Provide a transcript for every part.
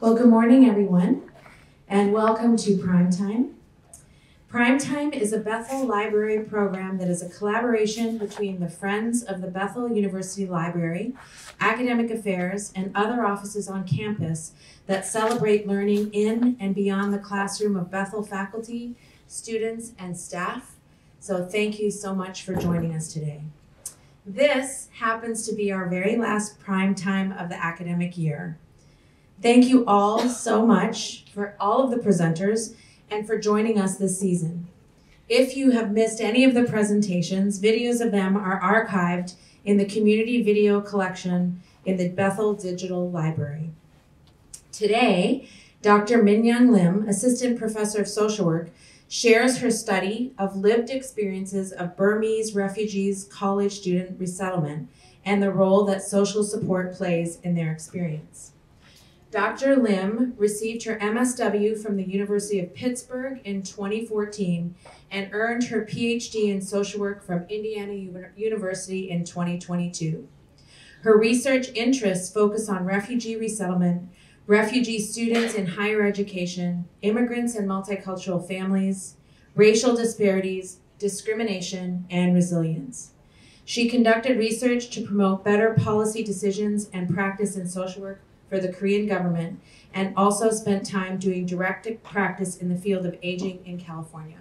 Well, good morning, everyone, and welcome to Primetime. Primetime is a Bethel Library program that is a collaboration between the Friends of the Bethel University Library, Academic Affairs, and other offices on campus that celebrate learning in and beyond the classroom of Bethel faculty, students, and staff. So thank you so much for joining us today. This happens to be our very last Primetime of the academic year. Thank you all so much for all of the presenters and for joining us this season. If you have missed any of the presentations, videos of them are archived in the community video collection in the Bethel Digital Library. Today, Dr. Minyoung Lim, Assistant Professor of Social Work, shares her study of lived experiences of Burmese refugees college student resettlement and the role that social support plays in their experience. Dr. Lim received her MSW from the University of Pittsburgh in 2014 and earned her PhD in social work from Indiana University in 2022. Her research interests focus on refugee resettlement, refugee students in higher education, immigrants and multicultural families, racial disparities, discrimination, and resilience. She conducted research to promote better policy decisions and practice in social work for the Korean government, and also spent time doing direct practice in the field of aging in California.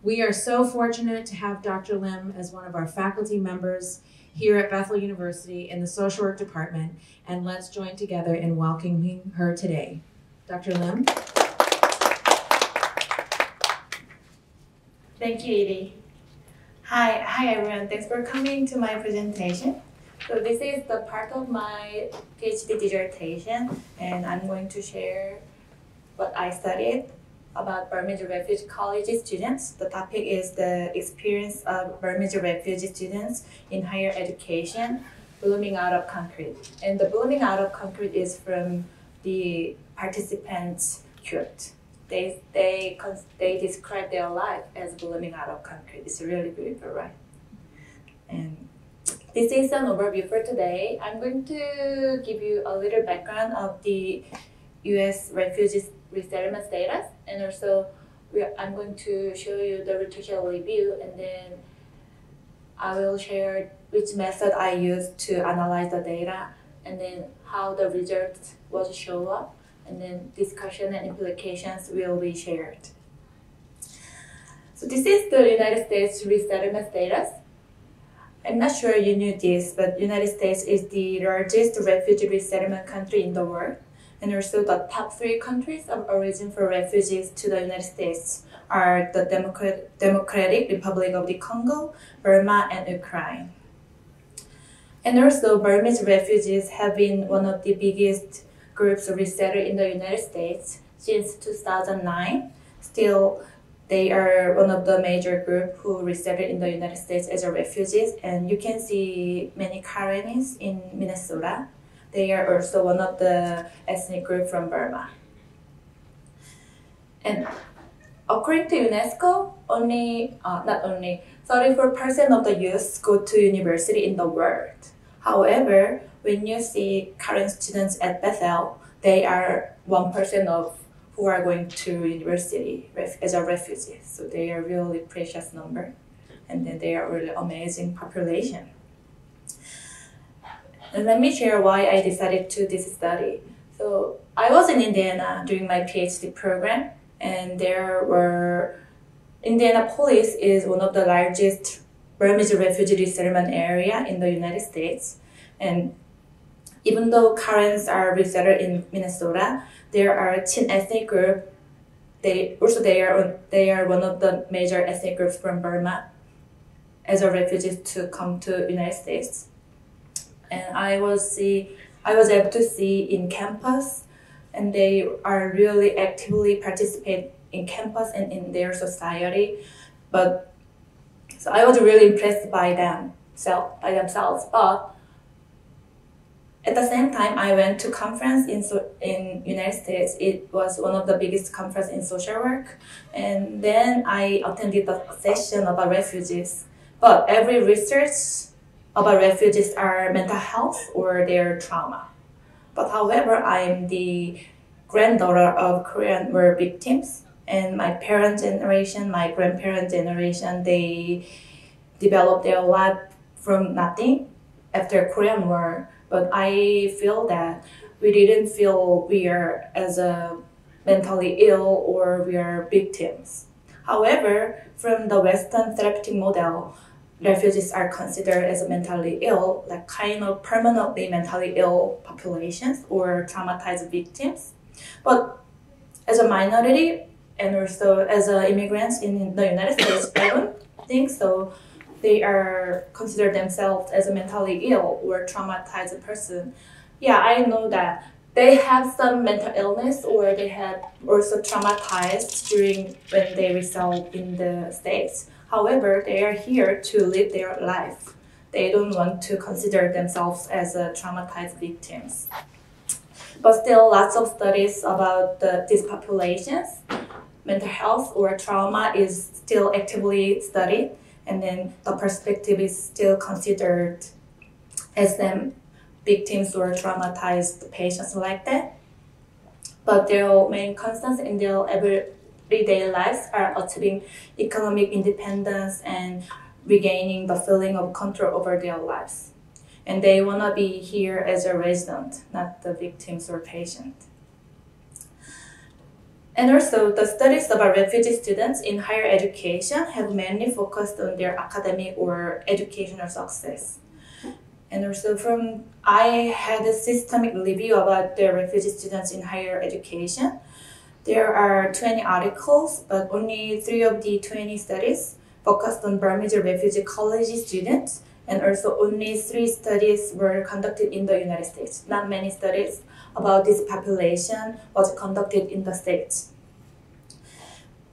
We are so fortunate to have Dr. Lim as one of our faculty members here at Bethel University in the social work department, and let's join together in welcoming her today. Dr. Lim. Thank you, Edie. Hi everyone. Thanks for coming to my presentation. So this is the part of my PhD dissertation, and I'm going to share what I studied about Burmese refugee college students. The topic is the experience of Burmese refugee students in higher education, blooming out of concrete. And the blooming out of concrete is from the participants' quote. They describe their life as blooming out of concrete. It's really beautiful, right? And this is an overview for today. I'm going to give you a little background of the U.S. refugees resettlement status, and also I'm going to show you the literature review, and then I will share which method I used to analyze the data, and then how the results was show up, and then discussion and implications will be shared. So this is the United States resettlement status. I'm not sure you knew this, but United States is the largest refugee resettlement country in the world, and also the top 3 countries of origin for refugees to the United States are the Democratic Republic of the Congo, Burma, and Ukraine. And also, Burmese refugees have been one of the biggest groups resettled in the United States since 2009. Still, they are one of the major groups who resettled in the United States as refugees, and you can see many Karenis in Minnesota. They are also one of the ethnic groups from Burma. And according to UNESCO, not only 34% of the youth go to university in the world. However, when you see current students at Bethel, they are 1% of who are going to university as a refugee. So they are really precious number, and then they are really amazing population. And let me share why I decided to this study. So I was in Indiana during my PhD program, and Indianapolis is one of the largest Burmese refugee resettlement area in the United States. And even though Karens are resettled in Minnesota, there are Chin ethnic group. They are one of the major ethnic groups from Burma as a refugees to come to United States. And I was able to see in campus, and they are really actively participate in campus and in their society. So I was really impressed by themselves. But at the same time, I went to conference in United States. It was one of the biggest conference in social work. And then I attended a session about refugees. But every research about refugees are mental health or their trauma. But however, I'm the granddaughter of Korean were victims. And my parent generation, my grandparent generation, they developed their life from nothing after Korean War. But I feel that we didn't feel we are as a mentally ill or we are victims. However, from the Western therapeutic model, refugees are considered as mentally ill, like kind of permanently mentally ill populations or traumatized victims. But as a minority and also as immigrants in the United States, I don't think so. They are considered themselves as a mentally ill or traumatized person. Yeah, I know that they have some mental illness or they have also traumatized during when they reside in the States. However, they are here to live their life. They don't want to consider themselves as traumatized victims. But still, lots of studies about these populations, mental health or trauma is still actively studied, and then the perspective is still considered as them victims or traumatized patients like that. But their main concerns in their everyday lives are achieving economic independence and regaining the feeling of control over their lives. And they want to be here as a resident, not the victims or patient. And also, the studies about refugee students in higher education have mainly focused on their academic or educational success. And also I had a systemic review about the refugee students in higher education. There are 20 articles, but only 3 of the 20 studies focused on Burmese refugee college students, and also only 3 studies were conducted in the United States. Not many studies about this population was conducted in the States.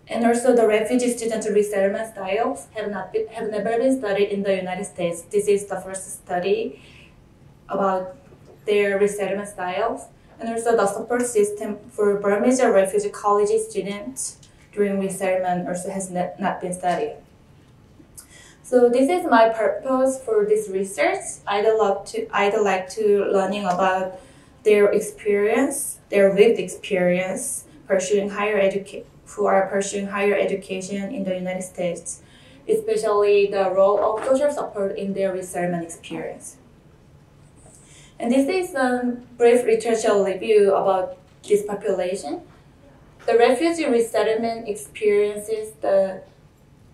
And also the refugee student resettlement styles have never been studied in the United States. This is the first study about their resettlement styles. And also the support system for Burmese refugee college students during resettlement also has not been studied. So this is my purpose for this research. I'd like to learning about their experience, their lived experience who are pursuing higher education in the United States, especially the role of social support in their resettlement experience. And this is a brief literature review about this population. The refugee resettlement experiences, the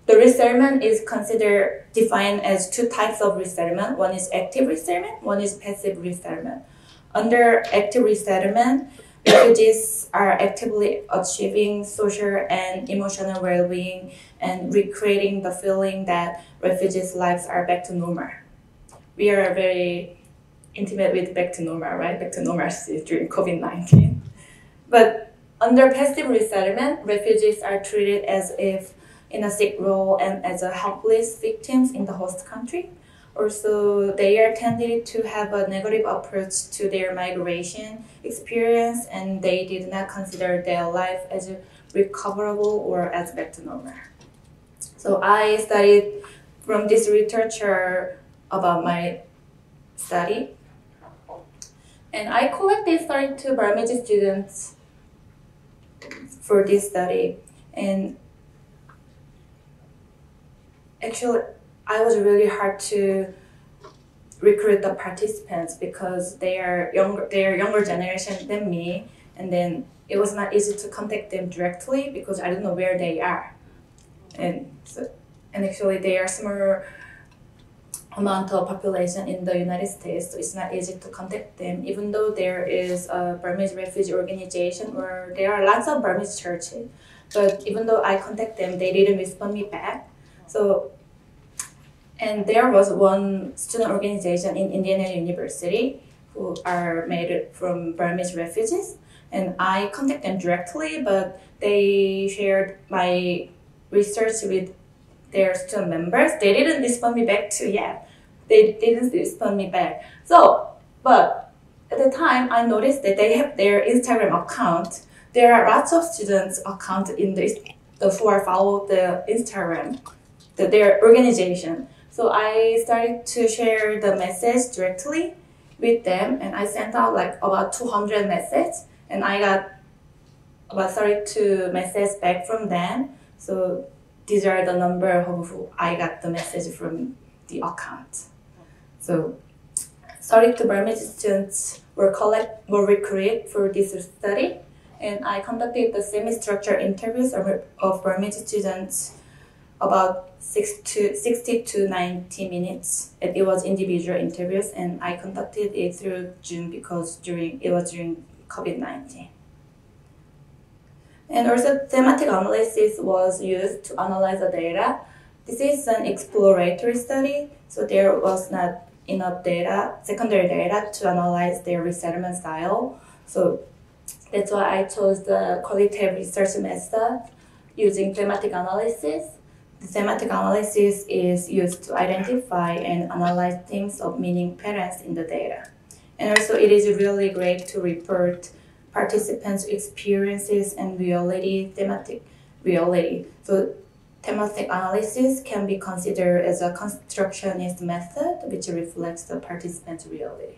resettlement is defined as 2 types of resettlement. One is active resettlement, one is passive resettlement. Under active resettlement, refugees are actively achieving social and emotional well-being and recreating the feeling that refugees' lives are back to normal. We are very intimate with back to normal, right? Back to normalcy during COVID-19. But under passive resettlement, refugees are treated as if in a sick role and as a helpless victims in the host country. Also, they are tended to have a negative approach to their migration experience, and they did not consider their life as recoverable or as back to normal. So I studied from this literature about my study, and I collected 32 Burmese students for this study. And actually, I was really hard to recruit the participants because they are younger generation than me, and then it was not easy to contact them directly because I don't know where they are, and actually they are small amount of population in the United States, so it's not easy to contact them. Even though there is a Burmese refugee organization or there are lots of Burmese churches, but even though I contact them, they didn't respond me back. And there was one student organization in Indiana University who are made from Burmese refugees, and I contacted them directly, but they shared my research with their student members. They didn't respond me back to yet. They didn't respond me back. But at the time, I noticed that they have their Instagram account. There are lots of students account in who are follow the Instagram, their organization. So I started to share the message directly with them, and I sent out like about 200 messages, and I got about 32 messages back from them. So these are the number of who I got the message from the account. So 32 Burmese students were recruited for this study, and I conducted the semi-structured interviews of Burmese students about 60 to 90 minutes. It was individual interviews, and I conducted it through Zoom because it was during COVID-19. And also thematic analysis was used to analyze the data. This is an exploratory study, so there was not enough data, secondary data, to analyze their resettlement style. So that's why I chose the qualitative research method using thematic analysis. The thematic analysis is used to identify and analyze themes of meaning patterns in the data. And also it is really great to report participants' experiences and thematic reality. So thematic analysis can be considered as a constructionist method which reflects the participants' realities.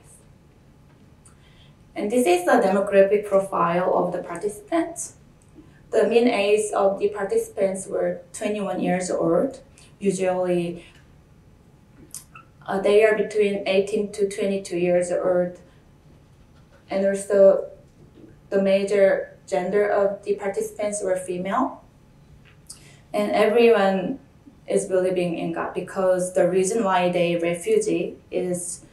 And this is the demographic profile of the participants. The mean age of the participants were 21 years old. Usually, they are between 18 to 22 years old. And also, the major gender of the participants were female. And everyone is believing in God because the reason why they refugee is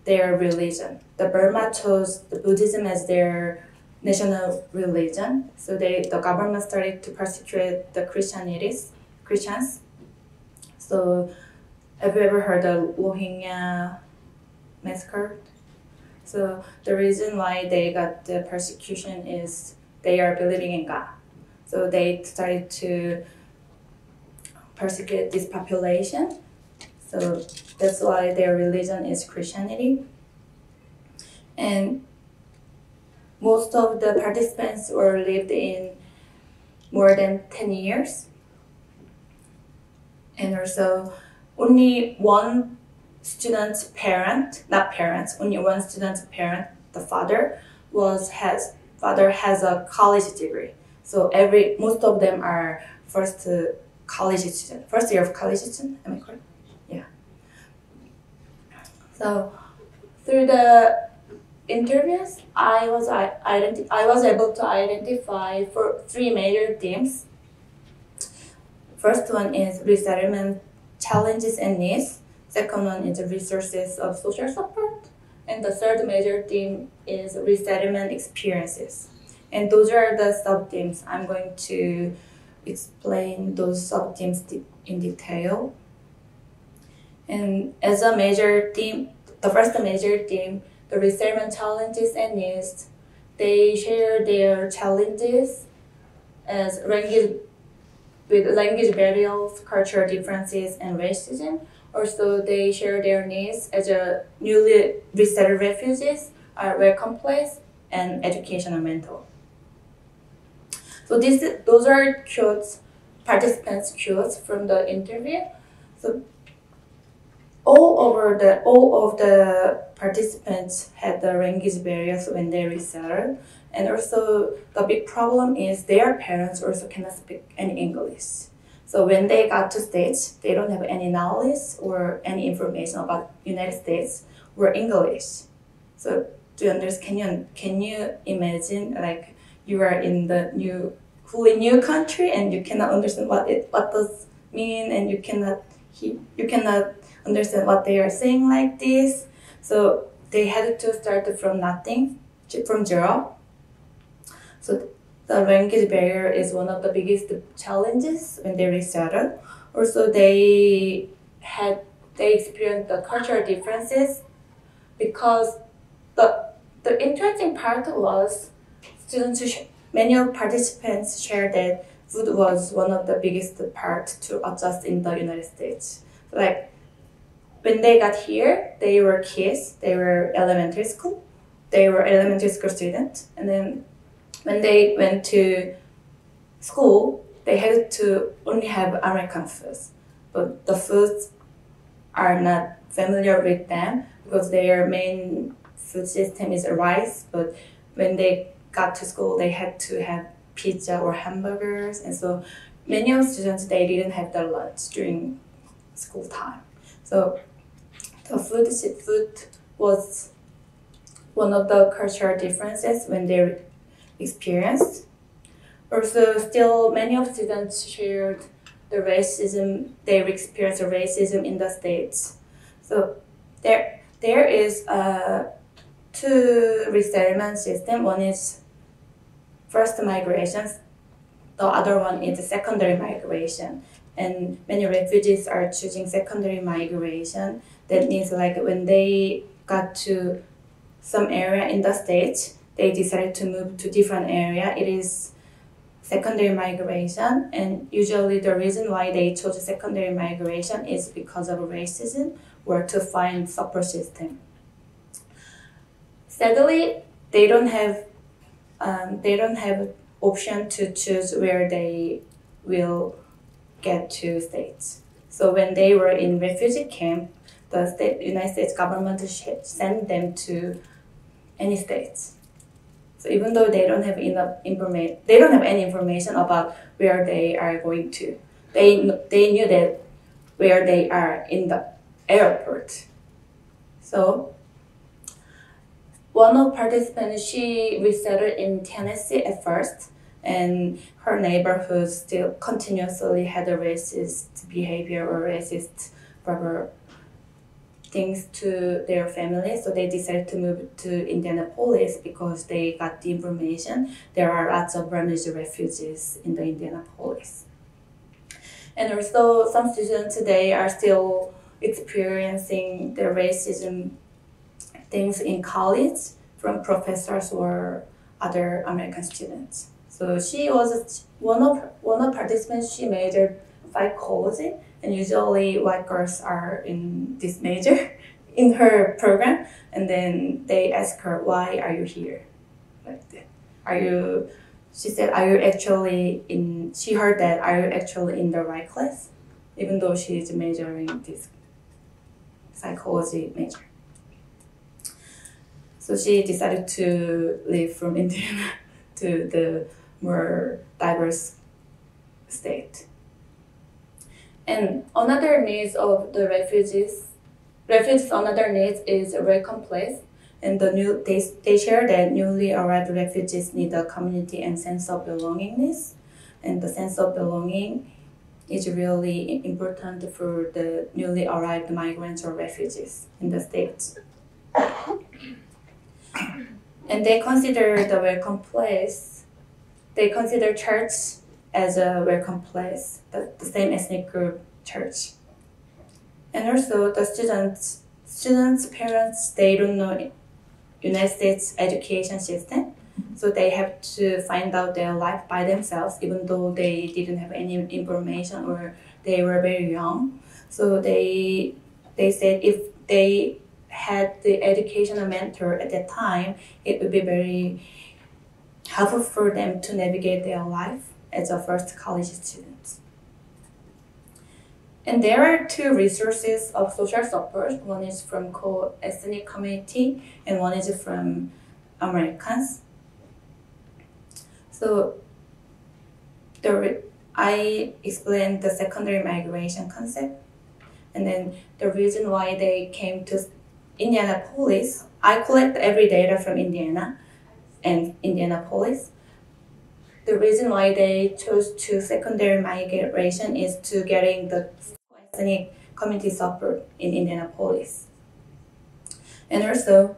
their religion. The Burma chose the Buddhism as their national religion, so the government started to persecute the Christians. So, have you ever heard of Rohingya massacre? So the reason why they got the persecution is they are believing in God. So they started to persecute this population. So that's why their religion is Christianity. And most of the participants were lived in more than 10 years. And also only one student's parent, only one student's parent, the father has a college degree. So most of them are first year of college student, am I correct? Yeah. So through the interviews, I was able to identify three major themes. First one is resettlement challenges and needs. Second one is the resources of social support. And the third major theme is resettlement experiences. And those are the sub-themes. I'm going to explain those sub-themes in detail. And as a major theme, the first major theme, the resettlement challenges and needs, they share their challenges as language barriers, cultural differences, and racism. Also, they share their needs as a newly resettled refugees are welcome place and educational mental. So those are participants' quotes from the interview. So all of the participants had the language barriers when they resettled, and also the big problem is their parents also cannot speak any English. So when they got to States, they don't have any knowledge or any information about United States or English. So can you imagine like you are in the fully new country and you cannot understand what does mean, and you cannot understand what they are saying like this. So they had to start from nothing, from zero. So the language barrier is one of the biggest challenges when they resettled. Also, they experienced the cultural differences because the interesting part was many of participants shared that food was one of the biggest part to adjust in the United States. Like when they got here, they were kids. They were elementary school students, and then when they went to school, they had to only have American foods. But the foods are not familiar with them because their main food system is rice. But when they got to school, they had to have pizza or hamburgers, and so many of students, they didn't have their lunch during school time. So the food was one of the cultural differences when they experienced. Also, still many of students shared the racism, they experienced racism in the States. So there is two resettlement system. One is first migrations, the other one is secondary migration. And many refugees are choosing secondary migration. That means like when they got to some area in the States, they decided to move to different area. It is secondary migration, and usually the reason why they chose secondary migration is because of racism or to find support system. Sadly, they don't have option to choose where they will get to States. So when they were in refugee camp, the United States government sent them to any states. So even though they don't have enough information, they don't have any information about where they are going to. They knew that where they are in the airport. So one of participants, she resettled in Tennessee at first, and her neighborhood still continuously had a racist behavior or racist verbal things to their family, so they decided to move to Indianapolis because they got the information there are lots of Burmese refugees in the Indianapolis. And also some students today are still experiencing the racism things in college from professors or other American students. So she was one of participants. She majored psychology, and usually white girls are in this major in her program. And then they ask her, "Why are you here?" Like that. She said, "Are you actually in?" She heard that, "Are you actually in the right class?" Even though she is majoring this psychology major. So she decided to leave from Indiana to the more diverse state. And another needs of the refugees another need is a welcome place. And they share that newly arrived refugees need a community and sense of belongingness. And the sense of belonging is really important for the newly arrived migrants or refugees in the States. And they consider the welcome place. They consider church as a welcome place, the same ethnic group church. And also the students' parents, they don't know United States education system, so they have to find out their life by themselves, even though they didn't have any information or they were very young. So they said if they had the educational mentor at that time, it would be very helpful for them to navigate their life as a first college student. And there are two resources of social support. One is from co-ethnic community and one is from Americans. So I explained the secondary migration concept, and then the reason why they came to Indianapolis. I collect every data from Indiana and Indianapolis. The reason why they chose to secondary migration is to getting the ethnic community support in Indianapolis. And also,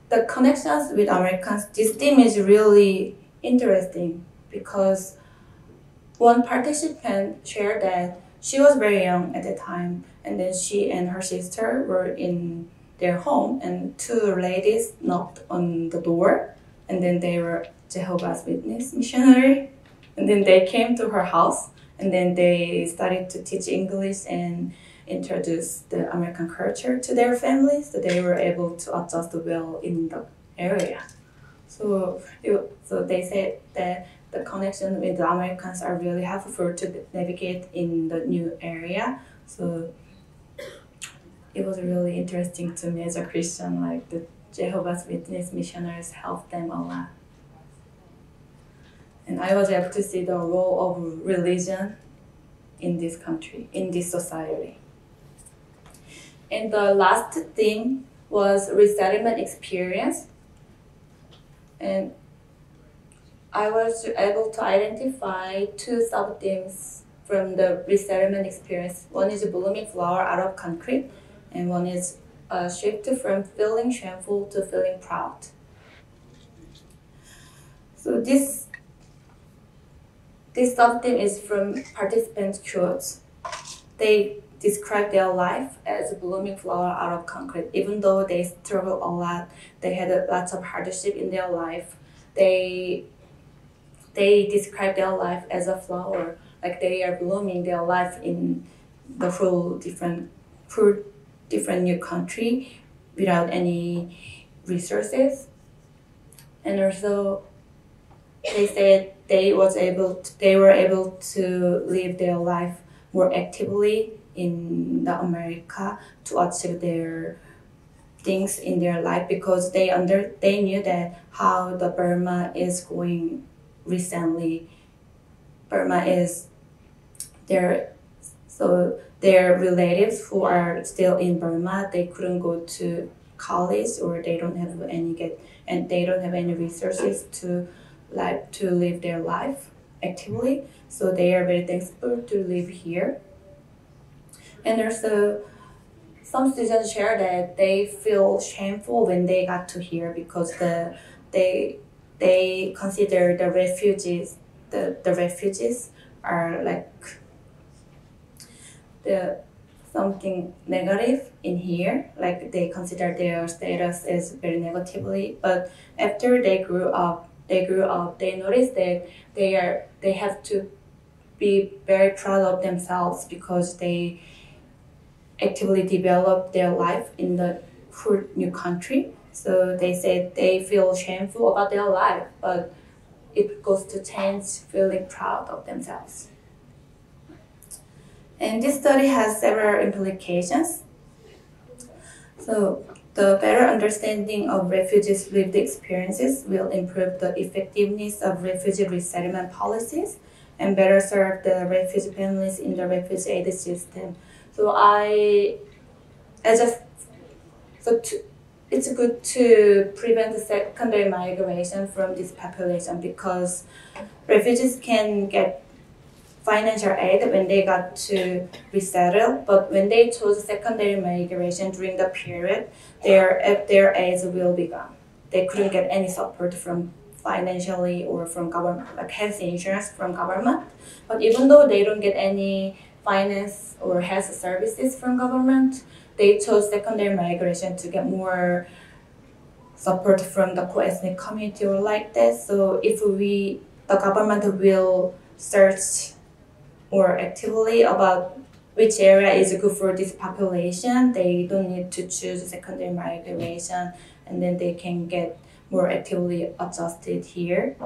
the connections with Americans, this theme is really interesting because one participant shared that she was very young at the time, and then she and her sister were in their home, and two ladies knocked on the door, and then they were Jehovah's Witness missionary, and then they came to her house, and then they started to teach English and introduce the American culture to their families, so they were able to adjust well in the area. So they said that the connection with the Americans are really helpful to navigate in the new area. So it was really interesting to me as a Christian, like the Jehovah's Witness missionaries helped them a lot. And I was able to see the role of religion in this country, in this society. And the last thing was resettlement experience. And I was able to identify two sub-themes from the resettlement experience. One is a blooming flower out of concrete, and one is a shift from feeling shameful to feeling proud. So this sub-theme is from participants' quotes. They describe their life as a blooming flower out of concrete. Even though they struggle a lot, they had lots of hardship in their life, they describe their life as a flower, like they are blooming their life in the whole different new country without any resources. And also they said they were able to live their life more actively in the America to achieve their things in their life, because they knew that how the Burma is going recently. Burma is their relatives who are still in Burma, they couldn't go to college, or they don't have any resources to live their life actively. So they are very thankful to live here. And also, some students share that they feel shameful when they got to here, because they consider the refugees are like something negative in here, like they consider their status as very negatively. But after they grew up, they noticed that they have to be very proud of themselves, because they actively develop their life in the whole new country. So they said they feel shameful about their life, but it goes to change feeling proud of themselves. And this study has several implications. So the better understanding of refugees' lived experiences will improve the effectiveness of refugee resettlement policies and better serve the refugee families in the refugee aid system. So it's good to prevent the secondary migration from this population, because refugees can get financial aid when they got to resettle, but when they chose secondary migration during the period, their aids will be gone. They couldn't get any support from financially or from government, like health insurance from government. But even though they don't get any finance or health services from government, they chose secondary migration to get more support from the co-ethnic community or like that. So if the government will search more actively about which area is good for this population, they don't need to choose secondary migration, and then they can get more actively adjusted here.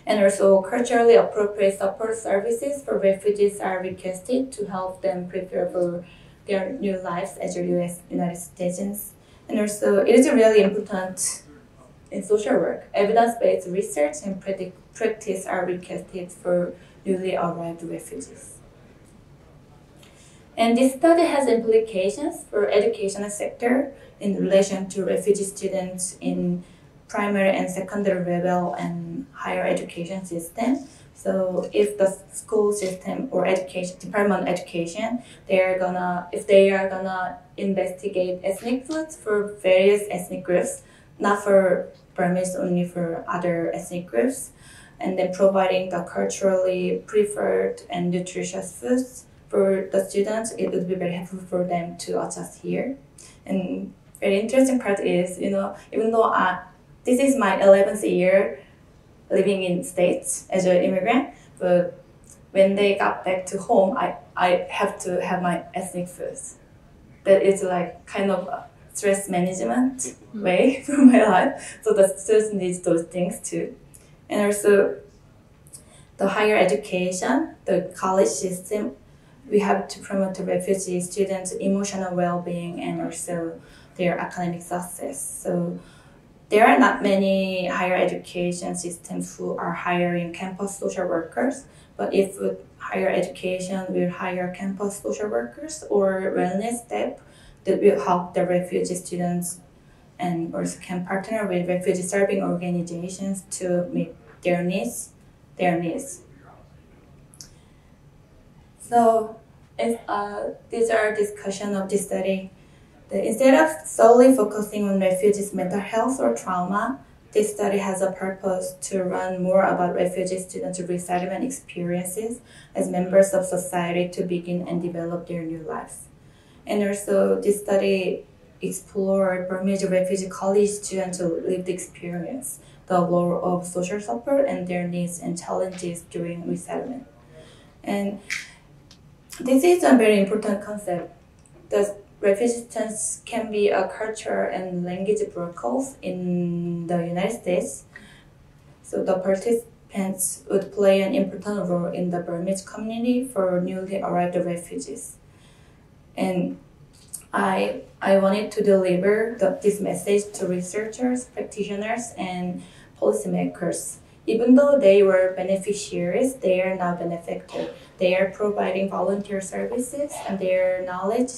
And also, culturally appropriate support services for refugees are requested to help them prepare for their new lives as United States. And also, it is really important in social work. Evidence-based research and practice are requested for newly arrived refugees. And this study has implications for educational sector in relation to refugee students in primary and secondary level and higher education system. So if the school system or department of education, if they are gonna investigate ethnic foods for various ethnic groups, not for Burmese, only for other ethnic groups, and then providing the culturally preferred and nutritious foods for the students, it would be very helpful for them to adjust here. And very interesting part is, even though this is my 11th year living in States as an immigrant, but when they got back to home, I have to have my ethnic foods. That is like kind of a stress management way for my life. So the students need those things too. And also the higher education, the college system, we have to promote the refugee students' emotional well-being and also their academic success. So there are not many higher education systems who are hiring campus social workers, but if higher education will hire campus social workers or wellness staff that will help the refugee students and also can partner with refugee serving organizations to meet their needs. So these are discussion of this study. Instead of solely focusing on refugees' mental health or trauma, this study has a purpose to learn more about refugee students' resettlement experiences as members of society to begin and develop their new lives. And also, this study explored Burmese refugee college students' lived experience, the role of social support, and their needs and challenges during resettlement. And this is a very important concept. The resistance can be a culture and language brokers in the United States. So the participants would play an important role in the Burmese community for newly arrived refugees. And I wanted to deliver this message to researchers, practitioners, and policymakers. Even though they were beneficiaries, they are now benefactors. They are providing volunteer services and their knowledge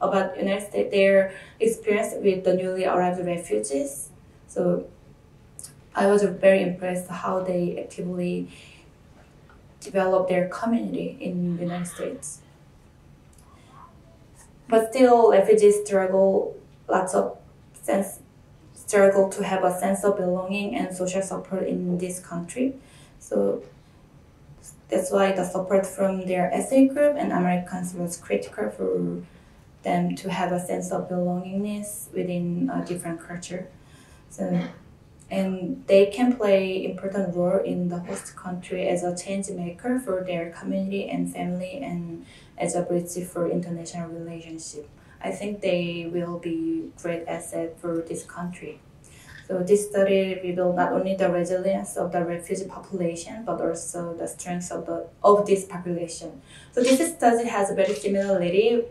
about United States, their experience with the newly arrived refugees. So I was very impressed how they actively develop their community in the United States. But still, refugees struggle to have a sense of belonging and social support in this country. So that's why the support from their ethnic group and Americans was critical for them to have a sense of belongingness within a different culture. So, and they can play important role in the host country as a change maker for their community and family and as a bridge for international relationship. I think they will be great asset for this country. So this study revealed not only the resilience of the refugee population, but also the strength of this population. So this study has a very similarity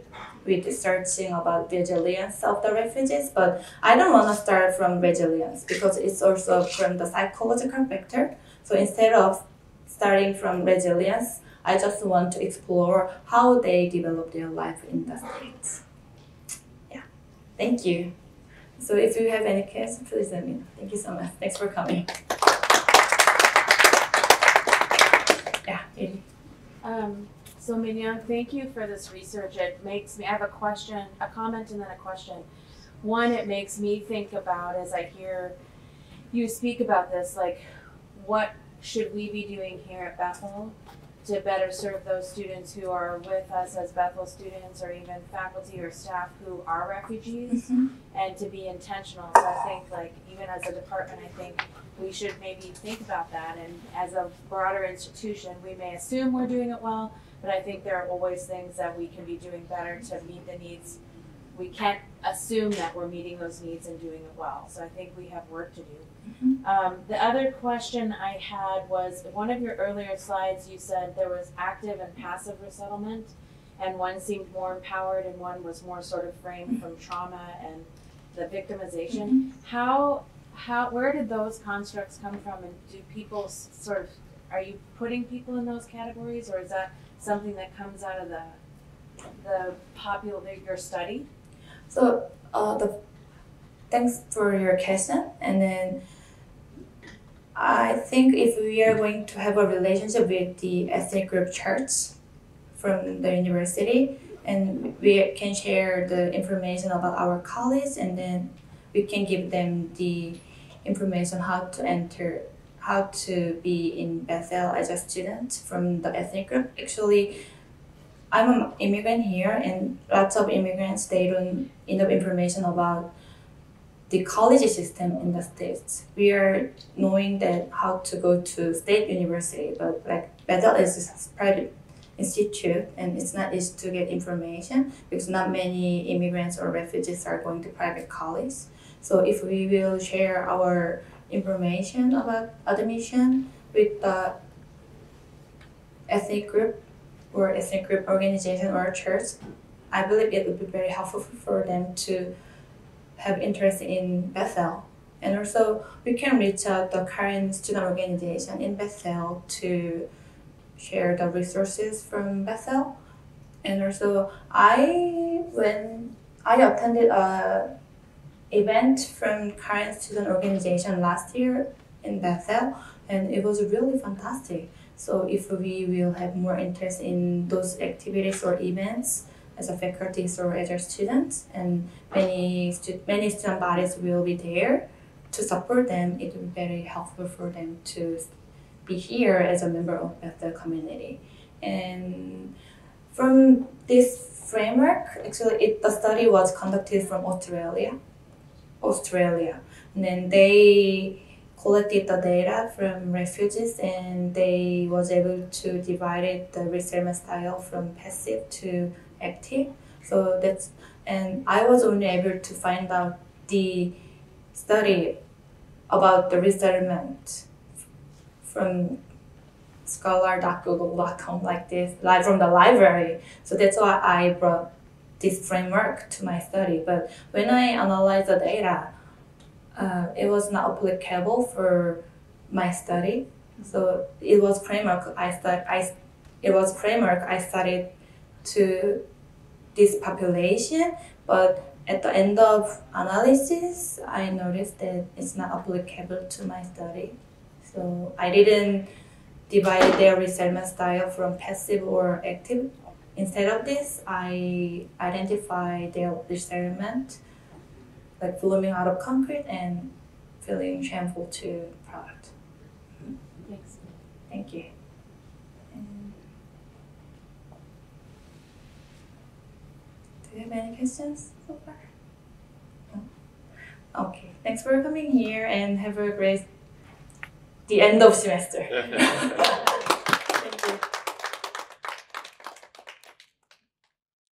with searching about resilience of the refugees, but I don't want to start from resilience because it's also from the psychological factor. So instead of starting from resilience, I just want to explore how they develop their life in the States. Yeah, thank you. So if you have any questions, please let me know. Thank you so much. Thanks for coming. Yeah, Katie. So Minyoung, thank you for this research. It makes me, I have a question, a comment and then a question. One, it makes me think about, as I hear you speak about this, like what should we be doing here at Bethel to better serve those students who are with us as Bethel students or even faculty or staff who are refugees, and to be intentional. So I think like even as a department, I think we should maybe think about that, and as a broader institution, we may assume we're doing it well, but I think there are always things that we can be doing better to meet the needs. We can't assume that we're meeting those needs and doing it well. So I think we have work to do. The other question I had was, one of your earlier slides, you said there was active and passive resettlement, and one seemed more empowered and one was more sort of framed from trauma and the victimization. Where did those constructs come from, and do people sort of, are you putting people in those categories, or is that something that comes out of your study? So thanks for your question. And then I think if we are going to have a relationship with the ethnic group church from the university, and we can share the information about our college, and then we can give them the information how to be in Bethel as a student from the ethnic group. Actually, I'm an immigrant here, and lots of immigrants, they don't enough information about the college system in the States. We are knowing that how to go to state university, but like Bethel is a private institute, and it's not easy to get information because not many immigrants or refugees are going to private college. So if we will share our information about admission with the ethnic group or ethnic group organization or church, I believe it would be very helpful for them to have interest in Bethel And also, we can reach out the current student organization in Bethel to share the resources from Bethel. And also, when I attended a event from current student organization last year in Bethel, and it was really fantastic. So if we will have more interest in those activities or events as a faculties or as a students, and many student bodies will be there to support them, it will be very helpful for them to be here as a member of the community. And from this framework, actually the study was conducted from Australia. And then they collected the data from refugees, and they was able to divide it, the resettlement style from passive to active. So and I was only able to find out the study about the resettlement from scholar.google.com like this, like from the library. So that's why I brought this framework to my study. But when I analyzed the data, it was not applicable for my study. So it was framework I studied to this population, but at the end of analysis, I noticed that it's not applicable to my study. So I didn't divide their resettlement style from passive or active. Instead of this, I identify their resettlement, like blooming out of concrete and feeling shameful to product. Thanks. Thank you. Do you have any questions so far? No? Okay. Thanks for coming here and have a great the end of semester.